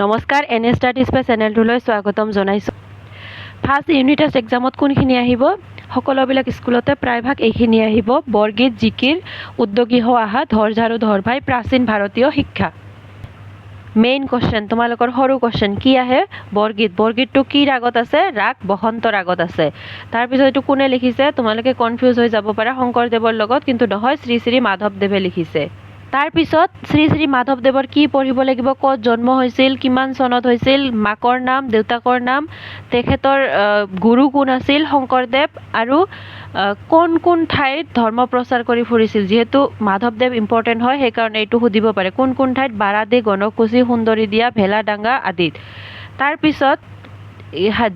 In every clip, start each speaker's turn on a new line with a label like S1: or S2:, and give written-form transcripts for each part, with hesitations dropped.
S1: নমস্কাৰ N S studies বা চেনেলটোলৈ স্বাগতম জনাইছোঁ। ফাৰ্ষ্ট ইউনিট টেষ্ট এক্সামত কোনখিনি আহিব? সকলোবিলাক স্কুলতে প্ৰায়ভাগ এইখিনি আহিব। বৰগীত, জিকিৰ, উদ্যোগী হ আহা, ধৰ ঝাৰু ধৰ ভাই, প্ৰাচীন ভাৰতীয় শিক্ষা। মেইন কুৱেশ্যন, তোমালোকৰ সৰু কুৱেশ্যন কি আহে? বৰগীত। বৰগীতটো কি ৰাগত আছে? ৰাগ বসন্ত ৰাগত আছে। তাৰপিছত এইটো কোনে লিখিছে? তোমালোকে কনফিউজ হৈ যাব পাৰা শংকৰদেৱৰ লগত, কিন্তু নহয়, শ্ৰী শ্ৰী মাধৱদেৱে লিখিছে। তাৰপিছত শ্ৰী শ্ৰী মাধৱদেৱৰ কি পঢ়িব লাগিব? ক'ত জন্ম হৈছিল, কিমান চনত হৈছিল, মাকৰ নাম, দেউতাকৰ নাম, তেখেতৰ গুৰু কোন আছিল শংকৰদেৱ, আৰু কোন ঠাইত ধৰ্ম প্ৰচাৰ কৰি ফুৰিছিল। যিহেতু মাধৱদেৱ ইম্পৰ্টেণ্ট হয়, সেইকাৰণে এইটো সুধিব পাৰে। কোন ঠাইত? বাৰাদি, গণকুচি, সুন্দৰী দিয়া, ভেলাডাঙ্গা আদিত। তাৰপিছত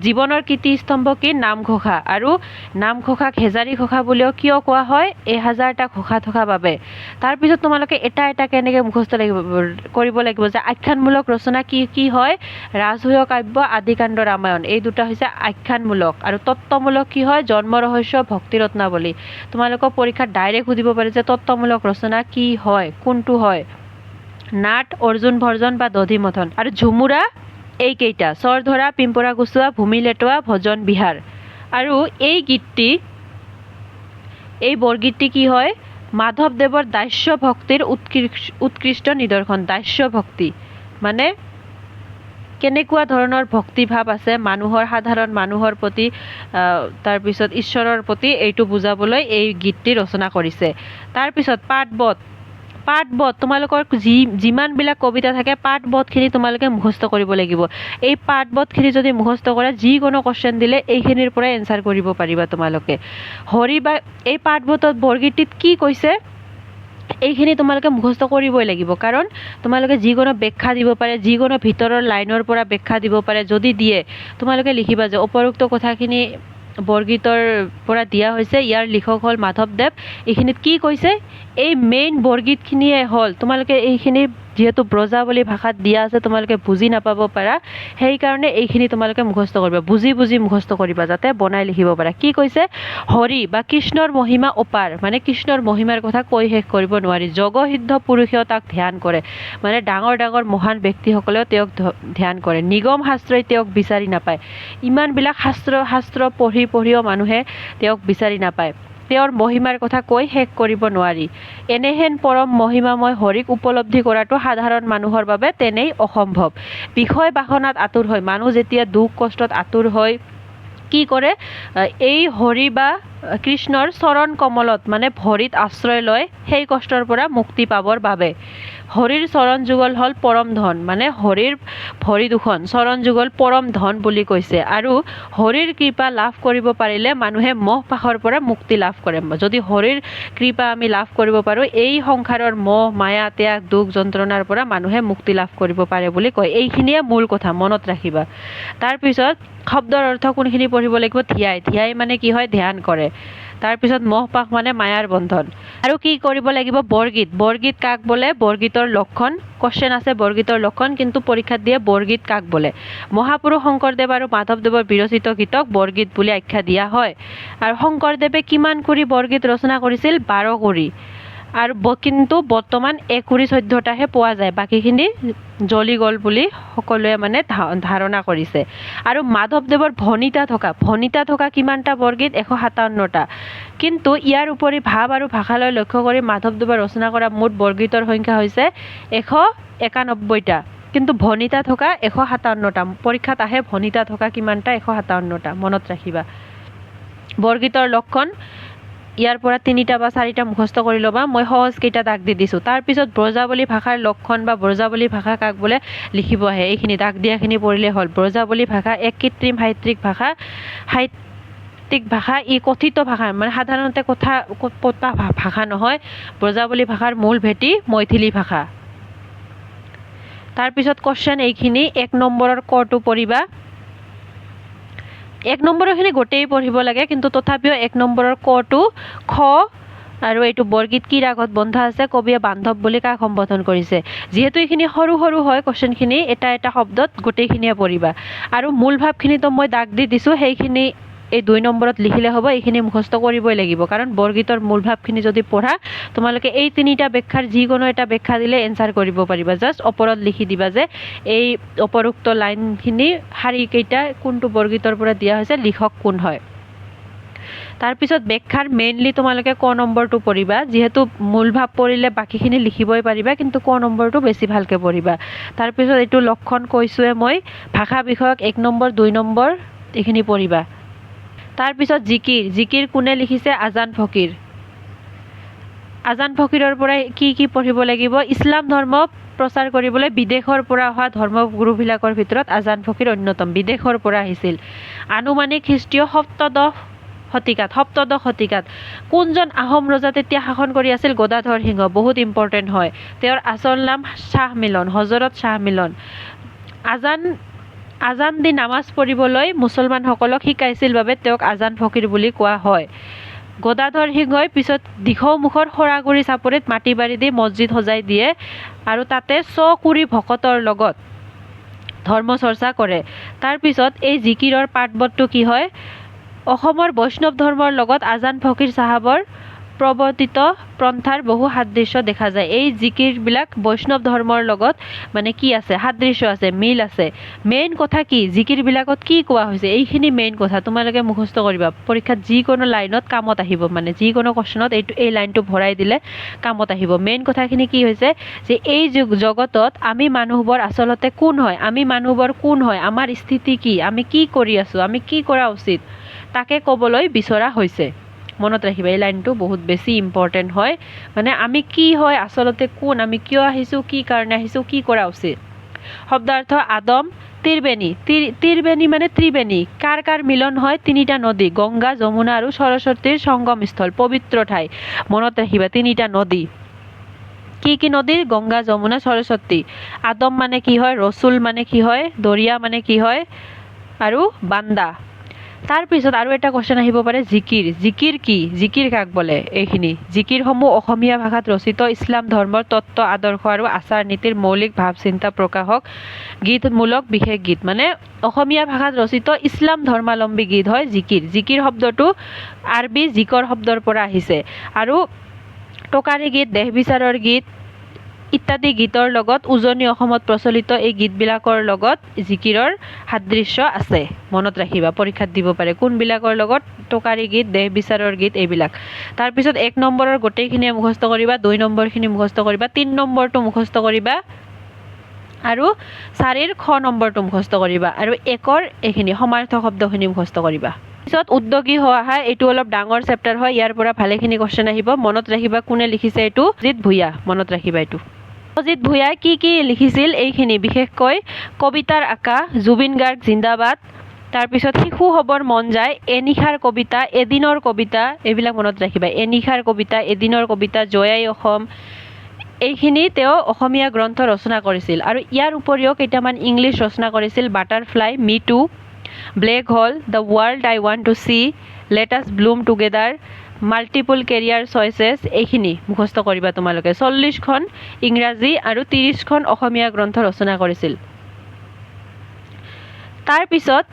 S1: জীৱনৰ কীৰ্তিস্তম্ভ কি? নামঘোষা। আৰু নামঘোষাক হেজাৰী ঘোষা বুলিও কিয় কোৱা হয়? 1000টা ঘোষা থকা বাবে। তাৰপিছত তোমালোকে এটা কেনেকৈ মুখস্থ কৰিব লাগিব যে আখ্যানমূলক ৰচনা কি হয়? ৰাজসূয় কাব্য, আদিকাণ্ড, ৰামায়ণ। এই দুটা হৈছে আখ্যানমূলক। আৰু তত্ত্বমূলক কি হয়? জন্ম ৰহস্য, ভক্তি ৰত্নাৱলী। তোমালোকক পৰীক্ষাত ডাইৰেক্ট সুধিব পাৰে যে তত্ত্বমূলক ৰচনা কি হয়, কোনটো হয়? নাট, অৰ্জুন ভৰ্জন বা দধিমথন। আৰু ঝুমুৰা এইকেইটা: চৰ ধৰা, পিম্পৰা গুচোৱা, ভূমি লেটোৱা, ভজন বিহাৰ। আৰু এই বৰগীতটি কি হয়? মাধৱদেৱৰ দাস্য ভক্তিৰ উৎকৃষ্ট নিদৰ্শন। দাস্য ভক্তি মানে কেনেকুৱা ধৰণৰ ভক্তিভাৱ আছে সাধাৰণ মানুহৰ প্ৰতি, তাৰপিছত ঈশ্বৰৰ প্ৰতি, এইটো বুজাবলৈ এই গীতটি ৰচনা কৰিছে। তাৰপিছত পাঠবধ। তোমালোকৰ যিমানবিলাক কবিতা থাকে, পাঠবধখিনি তোমালোকে মুখস্থ কৰিব লাগিব। এই পাঠবধখিনি যদি মুখস্থ কৰা, যিকোনো কুৱেশ্যন দিলে এইখিনিৰ পৰাই এনচাৰ কৰিব পাৰিবা তোমালোকে। এই পাঠবধত বৰগীতটিত কি কৈছে? এইখিনি তোমালোকে মুখস্থ কৰিবই লাগিব, কাৰণ তোমালোকে যিকোনো ব্যাখ্যা দিব পাৰে, যিকোনো ভিতৰৰ লাইনৰ পৰা ব্যাখ্যা দিব পাৰে। যদি দিয়ে, তোমালোকে লিখিবা যে উপৰোক্ত কথাখিনি বৰগীতৰ পৰা দিয়া হৈছে, ইয়াৰ লিখক হ'ল মাধৱদেৱ। এইখিনিত কি কৈছে? এই মেইন বৰগীতখিনিয়ে হ'ল, তোমালোকে এইখিনি যিহেতু ব্ৰজাৱলী ভাষাত দিয়া আছে, তোমালোকে বুজি নাপাব পাৰা, সেইকাৰণে এইখিনি তোমালোকে মুখস্থ কৰিবা। বুজি মুখস্থ কৰিবা, যাতে বনাই লিখিব পাৰা। কি কৈছে? হৰি বা কৃষ্ণৰ মহিমা অপাৰ, মানে কৃষ্ণৰ মহিমাৰ কথা কৈ শেষ কৰিব নোৱাৰি। জগসিদ্ধ পুৰুষেও তাক ধ্যান কৰে, মানে ডাঙৰ মহান ব্যক্তিসকলেও তেওঁক ধ্যান কৰে। নিগম শাস্ত্ৰই তেওঁক বিচাৰি নাপায়। ইমানবিলাক শাস্ত্ৰ পঢ়িও মানুহে তেওঁক বিচাৰি নাপায়। তেওঁৰ মহিমাৰ কথা কৈ শেষ কৰিব নোৱাৰি। এনেহেন পৰম মহিমাময় হৰিক উপলব্ধি কৰাটো সাধাৰণ মানুহৰ বাবে তেনেই অসম্ভৱ। বিষয় বাসনাত আতুৰ হয়, মানুহ যেতিয়া দুখ কষ্টত আতুৰ হয়, কি কৰে? এই হৰি বা কৃষ্ণৰ চৰণ কমলত, মানে ভৰিত আশ্ৰয় লয়, সেই কষ্টৰ পৰা মুক্তি পাবৰ বাবে। হৰিৰ চৰণ যুগল হ'ল পৰম ধন, মানে হৰিৰ ভৰি দুখন চৰণ যুগল পৰম ধন বুলি কৈছে। আৰু হৰিৰ কৃপা লাভ কৰিব পাৰিলে মানুহে মোহ পাশৰ পৰা মুক্তি লাভ কৰে। যদি হৰিৰ কৃপা আমি লাভ কৰিব পাৰোঁ, এই সংসাৰৰ মোহ মায়া ত্যাগ দুখ যন্ত্ৰণাৰ পৰা মানুহে মুক্তি লাভ কৰিব পাৰে বুলি কয়। এইখিনিয়ে মূল কথা, মনত ৰাখিবা। তাৰপিছত শব্দৰ অৰ্থ কোনখিনি পঢ়িব লাগিব? ধ্যাই মানে কি হয়? ধ্যান কৰে। তাৰপিছত মোহ পাশ মানে মায়াৰ বন্ধন। আৰু কি কৰিব লাগিব? বৰগীত কাক বোলে? বৰগীতৰ লক্ষণ। কুৱেশ্যন আছে বৰগীতৰ লক্ষণ, কিন্তু পৰীক্ষাত দিয়ে বৰগীত কাক বোলে? মহাপুৰুষ শংকৰদেৱ আৰু মাধৱদেৱৰ বিৰচিত গীতক বৰগীত বুলি আখ্যা দিয়া হয়। আৰু শংকৰদেৱে কিমান কুৰি বৰগীত ৰচনা কৰিছিল? 12 কুৰি। আৰু কিন্তু বৰ্তমান 1 কুৰি 14টাহে পোৱা যায়, বাকীখিনি জ্বলি গ'ল বুলি সকলোৱে মানে ধাৰণা কৰিছে। আৰু মাধৱদেৱৰ ভনিতা থকা কিমানটা বৰগীত? 157টা। কিন্তু ইয়াৰ উপৰি ভাৱ আৰু ভাষালৈ লক্ষ্য কৰি মাধৱদেৱে ৰচনা কৰা মুঠ বৰগীতৰ সংখ্যা হৈছে 191টা। কিন্তু ভনিতা থকা 157টা। পৰীক্ষাত আহে ভনিতা থকা কিমানটা? 157টা। মনত ৰাখিবা। বৰগীতৰ লক্ষণ, ইয়াৰ পৰা 3টা বা 4টা মুখস্থ কৰি ল'বা। মই সহজ কেইটা দাগ দি দিছোঁ। তাৰপিছত ব্ৰজাৱলী ভাষাৰ লক্ষণ বা ব্ৰজাৱলী ভাষা কাক বোলে? লিখিব আহে। এইখিনি দাগ দিয়াখিনি পঢ়িলে হ'ল। ব্ৰজাৱলী ভাষা এক কৃত্ৰিম সাহিত্যিক ভাষা। ই কথিত ভাষা, মানে সাধাৰণতে পতা ভাষা নহয়। ব্ৰজাৱলী ভাষাৰ মূল ভেটি মৈথিলী ভাষা। তাৰপিছত কুৱেশ্যন এইখিনি 1 নম্বৰৰ কটো পঢ়িবা। 1 নম্বৰৰখিনি গোটেই পঢ়িব লাগে, কিন্তু তথাপিও 1 নম্বৰৰ কটো খ, আৰু এইটো বৰগীত কি ৰাগত বন্ধা আছে? কবিয়ে বান্ধৱ বুলি কাক সম্বোধন কৰিছে? যিহেতু এইখিনি সৰু হয় কুৱেশ্যনখিনি, এটা শব্দত গোটেইখিনিয়ে পঢ়িবা। আৰু মূল ভাৱখিনিতো মই দাগ দি দিছোঁ, সেইখিনি এই 2 নম্বৰত লিখিলে হ'ব, এইখিনি মুখস্থ কৰিবই লাগিব, কাৰণ বৰগীতৰ মূল ভাৱখিনি যদি পঢ়া তোমালোকে এই তিনিটা ব্যাখ্যাৰ যিকোনো এটা ব্যাখ্যা দিলে এনসাৰ কৰিব পাৰিবা। জাষ্ট ওপৰত লিখি দিবা যে এই উপৰোক্ত লাইনখিনি শাৰীকেইটা কোনটো বৰগীতৰ পৰা দিয়া হৈছে, লিখক কোন হয়। তাৰপিছত ব্যাখ্যাৰ মেইনলি তোমালোকে ক নম্বৰটো পঢ়িবা, যিহেতু মূল ভাৱ পঢ়িলে বাকীখিনি লিখিবই পাৰিবা, কিন্তু ক নম্বৰটো বেছি ভালকৈ পঢ়িবা। তাৰপিছত এইটো লক্ষণ কৈছোঁৱে মই, ভাষা বিষয়ক 1 নম্বৰ 2 নম্বৰ এইখিনি পঢ়িবা। তাৰপিছত জিকিৰ কোনে লিখিছে, আজান ফকীৰ। আজান ফকীৰৰ পৰা কি পঢ়িব লাগিব, ইছলাম ধৰ্ম প্ৰচাৰ কৰিবলৈ বিদেশৰ পৰা অহা ধৰ্মগুৰুবিলাকৰ ভিতৰত আজান ফকীৰ অন্যতম, বিদেশৰ পৰা আহিছিল। আনুমানিক খ্ৰীষ্টীয় সপ্তদশ শতিকাত কোনজন আহোম ৰজা তেতিয়া শাসন কৰি আছিল, গদাধৰ সিংহ। বহুত ইম্পৰ্টেণ্ট হয়। তেওঁৰ আচল নাম শ্বাহ মিলন, হজৰত শ্বাহ মিলন। আজান দি নামাজ পঢ়িবলৈ মুছলমানসকলক শিকাইছিল বাবে তেওঁক আজান ফকীৰ বুলি কোৱা হয়। গদাধৰ সিংহই পিছত দিখৌমুখৰ সৰাগুৰি চাপৰিত মাটি বাৰী দি মছজিদ সজাই দিয়ে আৰু তাতে কুৰি ভকতৰ লগত ধৰ্ম চৰ্চা কৰে। তাৰপিছত এই জিকিৰৰ পাঠবটটো কি হয়, অসমৰ বৈষ্ণৱ ধৰ্মৰ লগত আজান ফকীৰ চাহাবৰ প্ৰৱৰ্তিত পন্থাৰ বহু সাদৃশ্য দেখা যায়। এই জিকিৰবিলাক বৈষ্ণৱ ধৰ্মৰ লগত মানে কি আছে, সাদৃশ্য আছে, মিল আছে। মেইন কথা কি, জিকিৰবিলাকত কি কোৱা হৈছে, এইখিনি মেইন কথা তোমালোকে মুখস্থ কৰিবা। পৰীক্ষাত যিকোনো লাইনত কামত আহিব, মানে যিকোনো কোৱেশ্যনত এই লাইনটো ভৰাই দিলে কামত আহিব। মেইন কথাখিনি কি হৈছে যে এই জগতত আমি মানুহবোৰ আচলতে কোন হয়, আমাৰ স্থিতি কি, আমি কি কৰি আছোঁ, আমি কি কৰা উচিত, তাকে ক'বলৈ বিচৰা হৈছে। মনত ৰাখিবা, এই লাইনটো বহুত বেছি ইম্পৰ্টেণ্ট হয়। মানে আমি কি হয়, আচলতে কোন, আমি কিয় আহিছোঁ, কি কাৰণে আহিছোঁ, কি কৰা উচিত। শব্দাৰ্থ আদম ত্ৰিবেণী মানে ত্ৰিবেণী, কাৰ মিলন হয়, 3টা নদী, গংগা যমুনা আৰু সৰস্বতীৰ সংগমস্থল, পবিত্ৰ ঠাই। মনত ৰাখিবা 3টা নদী, কি নদী, গংগা যমুনা সৰস্বতী। আদম মানে কি হয়, ৰচুল মানে কি হয়, দৰিয়া মানে কি হয়, আৰু বান্দা। তাৰপিছত আৰু এটা কোৱেশ্যন আহিব পাৰে, জিকিৰ কাক বোলে। এইখিনি জিকিৰসমূহ অসমীয়া ভাষাত ৰচিত ইছলাম ধৰ্মৰ তত্ত্ব আদৰ্শ আৰু আচাৰ নীতিৰ মৌলিক ভাৱ চিন্তা প্ৰকাশক গীতমূলক বিশেষ গীত। মানে অসমীয়া ভাষাত ৰচিত ইছলাম ধৰ্মাৱলম্বী গীত হয় জিকিৰ শব্দটো আৰবী জিকৰ শব্দৰ পৰা আহিছে। আৰু টোকাৰী গীত, দেহ বিচাৰৰ গীত ইত্যাদি গীতৰ লগত উজনি অসমত প্ৰচলিত এই গীতবিলাকৰ লগত জিকিৰৰ সাদৃশ্য আছে। মনত ৰাখিবা, পৰীক্ষাত দিব পাৰে কোনবিলাকৰ লগত, টোকাৰী গীত, দেহ বিচাৰৰ গীত, এইবিলাক। তাৰপিছত 1 নম্বৰৰ গোটেইখিনিয়ে মুখস্থ কৰিবা, 2 নম্বৰখিনি মুখস্থ কৰিবা, 3 নম্বৰটো মুখস্থ কৰিবা, আৰু 4ৰ খ নম্বৰটো মুখস্থ কৰিবা, আৰু 1ৰ এইখিনি সমাৰ্থক শব্দখিনি মুখস্থ কৰিবা। পিছত উদ্যোগী হোৱা, এইটো অলপ ডাঙৰ চেপ্টাৰ হয়, ইয়াৰ পৰা ভালেখিনি কোৱেশ্যন আহিব। মনত ৰাখিবা কোনে লিখিছে, এইটো অজিত ভূঞা। মনত ৰাখিবা এইটো অজিত ভূঞাই কি লিখিছিল, এইখিনি বিশেষকৈ কবিতাৰ আকা, জুবিন গাৰ্গ জিন্দাবাদ, তাৰপিছত শিশু হ'বৰ মন যায়, এনিশাৰ কবিতা, এদিনৰ কবিতা, এইবিলাক মনত ৰাখিবা। এনিশাৰ কবিতা, এদিনৰ কবিতা, জয়াই অসম, এইখিনি তেওঁ অসমীয়া গ্ৰন্থ ৰচনা কৰিছিল। আৰু ইয়াৰ উপৰিও কেইটামান ইংলিছ ৰচনা কৰিছিল, butterfly, me too, black hole, the world I want to see, let us bloom together, multiple career choices. এইখিনি মুখস্থ কৰিবা তোমালোকে। 40খন ইংৰাজী আৰু 30খন অসমীয়া গ্ৰন্থ ৰচনা কৰিছিল। তাৰপিছত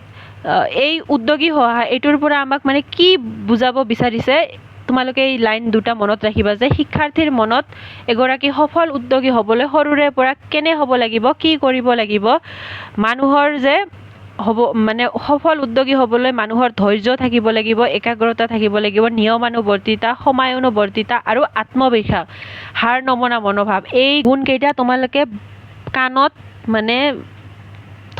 S1: এই উদ্যোগী হোৱা, এইটোৰ পৰা আমাক মানে কি বুজাব বিচাৰিছে, তোমালোকে এই লাইন দুটা মনত ৰাখিবা যে শিক্ষাৰ্থীৰ মনত এগৰাকী সফল উদ্যোগী হ'বলৈ সৰুৰে পৰা কেনে হ'ব লাগিব, কি কৰিব লাগিব, মানুহৰ যে হ'ব মানে সফল উদ্যোগী হ'বলৈ মানুহৰ ধৈৰ্য থাকিব লাগিব, একাগ্ৰতা থাকিব লাগিব, নিয়মানুৱৰ্তিতা, সময়ানুৱৰ্তিতা আৰু আত্মবিশ্বাস, হাৰ নমনা মনোভাৱ। এই গুণকেইটা তোমালোকে কাণত মানে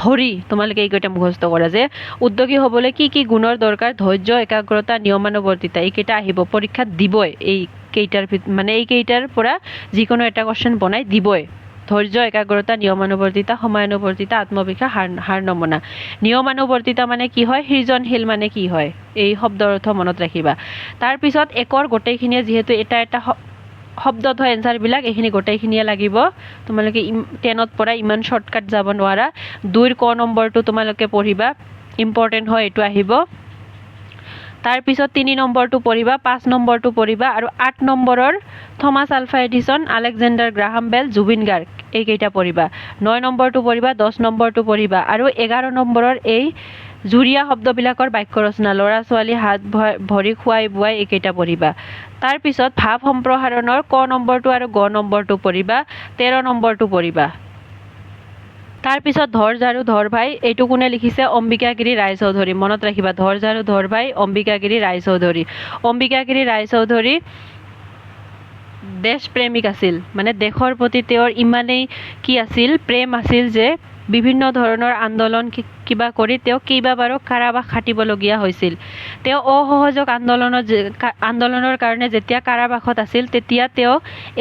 S1: ধৰি তোমালোকে এইকেইটা মুখস্থ কৰা যে উদ্যোগী হ'বলৈ কি গুণৰ দৰকাৰ, ধৈৰ্য, একাগ্ৰতা, নিয়মানুৱৰ্তিতা, এইকেইটা আহিব পৰীক্ষাত দিবই। এইকেইটাৰ পৰা যিকোনো এটা কোৱেশ্যন বনাই দিবই। ধৈৰ্য, একাগ্ৰতা, নিয়মানুৱৰ্তিতা, সময়ানুৱৰ্তিতা, আত্মবিশ্বাস, হাৰ নমনা। নিয়মানুৱৰ্তিতা মানে কি হয়, সৃজনশীল মানে কি হয়, এই শব্দৰ অৰ্থ মনত ৰাখিবা। তাৰপিছত 1ৰ গোটেইখিনিয়ে যিহেতু এটা শব্দত হয় এনচাৰবিলাক, এইখিনি গোটেইখিনিয়ে লাগিব। তোমালোকে 10ত পৰা ইমান শ্বৰ্টকাট যাব নোৱাৰা। 2ৰ ক নম্বৰটো তোমালোকে পঢ়িবা, ইম্পৰ্টেণ্ট হয়, এইটো আহিব। তাৰপিছত 3 নম্বৰটো পঢ়িবা, 5 নম্বৰটো পঢ়িবা, আৰু 8 নম্বৰৰ Thomas Alva Edison, Alexander Graham Bell, Zubeen Garg, এইকেইটা পঢ়িবা। 9 নম্বৰটো পঢ়িবা, 10 নম্বৰটো পঢ়িবা, আৰু 11 নম্বৰৰ এই জুৰীয়া শব্দবিলাকৰ বাক্য ৰচনা ল'ৰা ছোৱালী হাত ভৰি খুৱাই বুৱাই এইকেইটা পঢ়িবা। তাৰপিছত ভাৱ সম্প্ৰসাৰণৰ ক নম্বৰটো আৰু গ নম্বৰটো পঢ়িবা, 13 নম্বৰটো পঢ়িবা। তাৰপিছত ধৰ ঝাৰু ধৰ ভাই, এইটো কোনে লিখিছে? অম্বিকাগিৰি ৰায়চৌধুৰী। মনত ৰাখিবা, ধৰ ঝাৰু ধৰ ভাই অম্বিকাগিৰি ৰায়চৌধুৰী। অম্বিকাগিৰি ৰায়চৌধুৰী দেশ প্ৰেমিক আছিল, মানে দেশৰ প্ৰতি তেওঁৰ ইমানেই কি আছিল, প্ৰেম আছিল যে বিভিন্ন ধৰণৰ আন্দোলন কিবা কৰি তেওঁ কেইবাবাৰো কাৰাবাস খাটিবলগীয়া হৈছিল। তেওঁ অসহযোগ আন্দোলনৰ কাৰণে যেতিয়া কাৰাবাসত আছিল তেতিয়া তেওঁ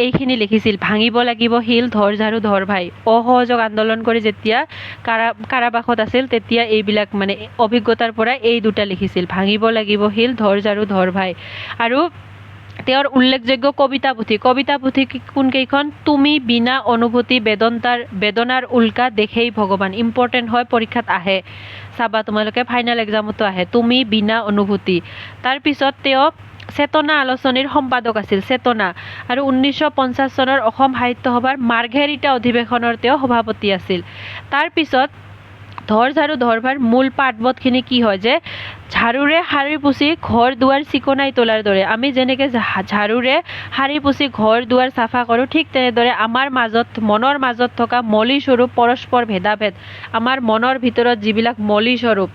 S1: এইখিনি লিখিছিল, ভাঙিব লাগিব শিল ধৰ ঝাৰু ধৰ ভাই। অসহযোগ আন্দোলন কৰি যেতিয়া কাৰাবাসত আছিল তেতিয়া এইবিলাক মানে অভিজ্ঞতাৰ পৰা এই দুটা লিখিছিল, ভাঙিব লাগিব শিল ধৰ ঝাৰু ধৰ ভাই। আৰু তেওঁৰ উল্লেখযোগ্য কবিতা পুথি কোনকেইখন? তুমি বিনা অনুভূতি, বেদনাৰ উল্কা, দেশেই ভগৱান। ইম্পৰ্টেণ্ট হয়, পৰীক্ষাত আহে, চাবা তোমালোকে, ফাইনেল এক্সামতো আহে, তুমি বিনা অনুভূতি। তাৰপিছত তেওঁ চেতনা আলোচনীৰ সম্পাদক আছিল, চেতনা। আৰু 1950 চনৰ অসম সাহিত্য সভাৰ মাৰ্ঘেৰিটা অধিৱেশনৰ তেওঁ সভাপতি আছিল। তাৰপিছত ধৰ ঝাৰু ধৰ ভাইৰ মূল পাঠবোধখিনি কি হয় যে ঝাৰুৰে সাৰি পুচি ঘৰ দুৱাৰ চিকনাই তোলাৰ দৰে। আমি যেনেকৈ ঝাৰুৰে সাৰি পুচি ঘৰ দুৱাৰ চাফা কৰোঁ, ঠিক তেনেদৰে আমাৰ মনৰ মাজত থকা মলি স্বৰূপ পৰস্পৰ ভেদাভেদ, আমাৰ মনৰ ভিতৰত যিবিলাক মলি স্বৰূপ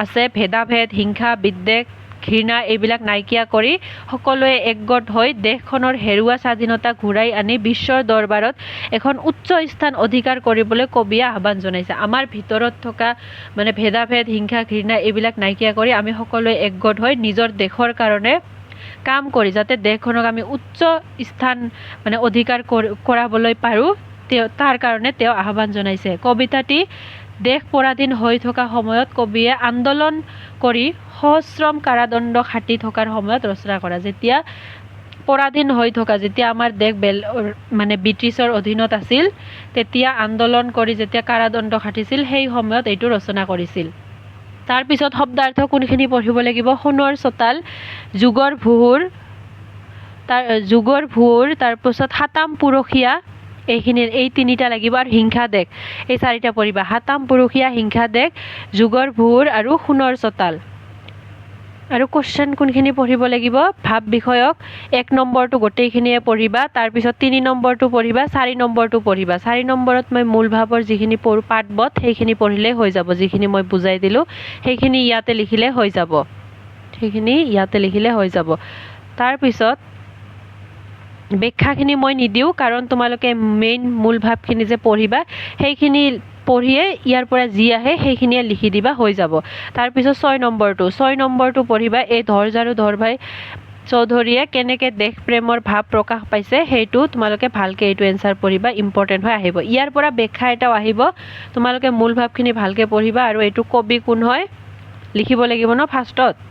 S1: আছে, ভেদাভেদ, হিংসা, বিদ্বেষ, ঘৃণা, এইবিলাক নাইকিয়া কৰি সকলোৱে একগোট হৈ দেশখনৰ হেৰুৱা স্বাধীনতা ঘূৰাই আনি বিশ্বৰ দৰবাৰত এখন উচ্চ স্থান অধিকাৰ কৰিবলৈ কবিয়ে আহ্বান জনাইছে। আমাৰ ভিতৰত থকা মানে ভেদাভেদ, হিংসা, ঘৃণা এইবিলাক নাইকিয়া কৰি আমি সকলোৱে একগোট হৈ নিজৰ দেশৰ কাৰণে কাম কৰি যাতে দেশখনক আমি উচ্চ স্থান মানে অধিকাৰ কৰাবলৈ পাৰোঁ, তাৰ কাৰণে তেওঁ আহ্বান জনাইছে। কবিতাটি দেশ পৰাধীন হৈ থকা সময়ত কবিয়ে আন্দোলন কৰি সশ্ৰম কাৰাদণ্ড খাটি থকাৰ সময়ত ৰচনা কৰা। যেতিয়া পৰাধীন হৈ থকা, যেতিয়া আমাৰ দেশ মানে ব্ৰিটিছৰ অধীনত আছিল, তেতিয়া আন্দোলন কৰি যেতিয়া কাৰাদণ্ড খাটিছিল, সেই সময়ত এইটো ৰচনা কৰিছিল। তাৰপিছত শব্দাৰ্থ কোনখিনি পঢ়িব লাগিব? সোণৰ চোতাল, যুগৰ ভোৰ, তাৰপিছত সাতাম পুৰুষীয়া, এই তিনিটা লাগিব। আৰু হিংসা দেশ, এই চাৰিটা পঢ়িবা। সাতাম পুৰুষীয়া, হিংসা দেশ, যুগৰ ভোৰ আৰু সোণৰ চোতাল। আৰু কুৱেশ্যন কোনখিনি পঢ়িব লাগিব? ভাৱ বিষয়ক 1 নম্বৰটো গোটেইখিনিয়ে পঢ়িবা, তাৰপিছত 3 নম্বৰটো পঢ়িবা, 4 নম্বৰটো পঢ়িবা। 4 নম্বৰত মই মূল ভাৱৰ যিখিনি পাঠবোধ সেইখিনি পঢ়িলেই হৈ যাব, যিখিনি মই বুজাই দিলোঁ সেইখিনি ইয়াতে লিখিলে হৈ যাব। তাৰপিছত ব্যাখ্যাখিনি মই নিদিওঁ, কাৰণ তোমালোকে মেইন মূল ভাৱখিনি যে পঢ়িবা সেইখিনি পঢ়িয়ে ইয়াৰ পৰা যি আহে সেইখিনিয়ে লিখি দিবা, হৈ যাব। তাৰপিছত 6 নম্বৰটো পঢ়িবা। এই ধৰ ঝাৰু ধৰ ভাই চৌধুৰীয়ে কেনেকৈ দেশ প্ৰেমৰ ভাৱ প্ৰকাশ পাইছে সেইটো তোমালোকে ভালকৈ এইটো এনচাৰ পঢ়িবা, ইম্পৰ্টেণ্ট হৈ আহিব। ইয়াৰ পৰা ব্যাখ্যা এটাও আহিব, তোমালোকে মূল ভাৱখিনি ভালকৈ পঢ়িবা। আৰু এইটো কবি কোন হয় লিখিব লাগিব ন,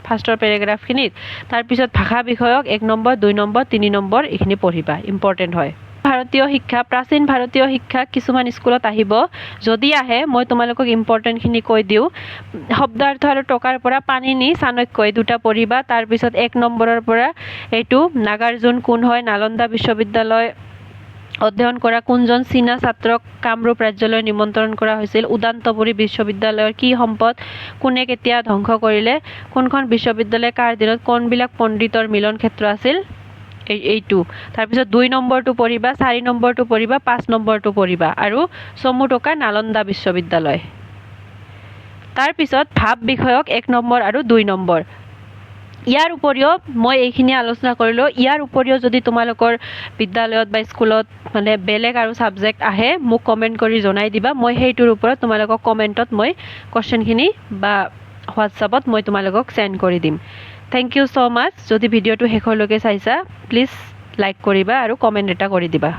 S1: ফাৰ্ষ্টৰ পেৰাগ্ৰাফখিনিত। তাৰপিছত ভাষা বিষয়ক 1 নম্বৰ, 2 নম্বৰ, 3 নম্বৰ এইখিনি পঢ়িবা, ইম্পৰ্টেণ্ট হয়। ভাৰতীয় শিক্ষা, প্ৰাচীন ভাৰতীয় শিক্ষা কিছুমান স্কুলত আহিব, যদি আহে মই তোমালোকক ইম্পৰ্টেণ্টখিনি কৈ দিওঁ। শব্দাৰ্থ আৰু টকাৰ পৰা পাণিনি, চাণক্য এই দুটা পঢ়িবা। তাৰপিছত 1 নম্বৰৰ পৰা এইটো নাগাৰ্জুন কোন হয়, নালন্দা বিশ্ববিদ্যালয় অধ্যয়ন কৰা কোনজন চীনা ছাত্ৰক কামৰূপ ৰাজ্যলৈ নিমন্ত্ৰণ কৰা হৈছিল, উদান্তপুৰী বিশ্ববিদ্যালয়ৰ কি সম্পদ, কোনে কেতিয়া ধ্বংস কৰিলে, কোনখন বিশ্ববিদ্যালয় কাৰ দিনত কোনবিলাক পণ্ডিতৰ মিলন ক্ষেত্ৰ আছিল, এইটো। তাৰপিছত 2 নম্বৰটো পঢ়িবা, 4 নম্বৰটো পঢ়িবা, 5 নম্বৰটো পঢ়িবা। আৰু চমু টকা নালন্দা বিশ্ববিদ্যালয়। তাৰপিছত ভাৱ বিষয়ক 1 নম্বৰ আৰু 2 নম্বৰ। ইয়াৰ উপৰিও মই এইখিনি আলোচনা কৰিলোঁ। ইয়াৰ উপৰিও যদি তোমালোকৰ বিদ্যালয়ত বা স্কুলত মানে বেলেগ আৰু ছাবজেক্ট আহে, মোক কমেণ্ট কৰি জনাই দিবা। মই সেইটোৰ ওপৰত তোমালোকক কমেণ্টত মই কুৱেশ্যনখিনি বা হোৱাটছআপত মই তোমালোকক চেণ্ড কৰি দিম। থেংক ইউ ছ' মাছ। যদি ভিডিঅ'টো শেষলৈকে চাইছা প্লিজ লাইক কৰিবা আৰু কমেণ্ট এটা কৰি দিবা।